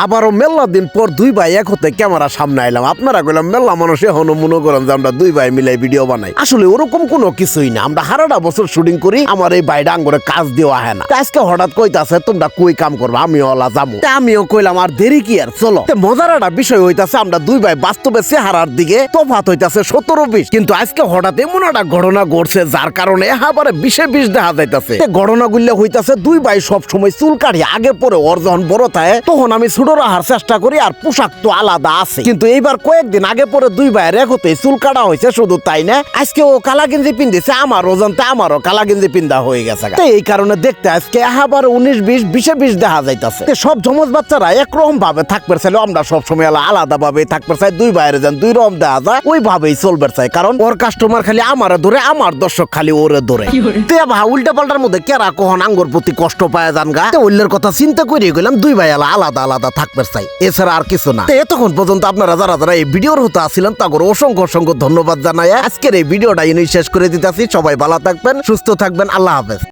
আবারও মেলা দিন পর দুই ভাই এক হতে ক্যামেরা সামনে আইলাম। আপনারা কইলাম মেলা মানুষ এখনো মনে করেন যে আমরা দুই ভাই মিলাই ভিডিও বানাই। আসলে ওরকম কোনো কিছুই না। আমরা হারাটা বছর শুটিং করি, আমার এই ভাইটা আঙ্গরে কাজ দেওয়া হয় না। আজকে হঠাৎ কইতাছে তোমরা কই কাম করবে, আমিও ওলা যাবো। আমিও কইলাম আর দেরি কি আর, চলো। মজার একটা বিষয় হইতাছে আমরা দুই ভাই বাস্তবে চেহারার দিকে তফাৎ হইতাছে 17-20, কিন্তু আজকে হঠাৎ এমন একটা ঘটনা ঘটছে যার কারণে আবারে 20-20 দেখা যাইতাছে। ঘটনাগুলো হইতাছে দুই ভাই সব সময় চুল কাটি আগে পরে, ওর যখন বড় থাকে তখন আমি ছোট রাখার চেষ্টা করি, আর পোশাক তো আলাদা আছে। কিন্তু এইবার কয়েকদিন আগে পরে দুই ভাইয়ের এক হতে চুল কাটা হয়েছে। শুধু তাই না, আজকে ও কালা গেঞ্জি পিন্ধিছে, আমারও জানতে আমারও কালা গেঞ্জি পিন্ধা হয়ে গেছে। এই কারণে দেখতে আজকে আবার 19-20, 20-20 দেখা যাইতাছে। সব জমজ বাচ্চারা একরকম ভাবে থাকবে চাইলে আমরা সবসময় আলাদা ভাবে থাকবে চাই। দুই ভাইয়ের যেন দুই রকম দেখা যায় ওইভাবেই চলবে চাই, কারণ ওর কাস্টমার খালি আমারে ধরে, আমার দর্শক খালি ওরে ধরে। উল্টা পাল্টার মধ্যে কেরা কখন আঙ্গর প্রতি কষ্ট পায় জান গা, ওইলের কথা চিন্তা করে গেলাম দুই ভাই আলাদা আলাদা থাকবে চাই, এছাড়া আর কিছু না। এতক্ষণ পর্যন্ত আপনারা যারা যারা এই ভিডিওর হতে আসছিলেন তাদের অসংখ্য অসংখ্য ধন্যবাদ জানাই। আজকের এই ভিডিওটা শেষ করে দিতেছি। সবাই ভালো থাকবেন, সুস্থ থাকবেন, আল্লাহ হাফেজ।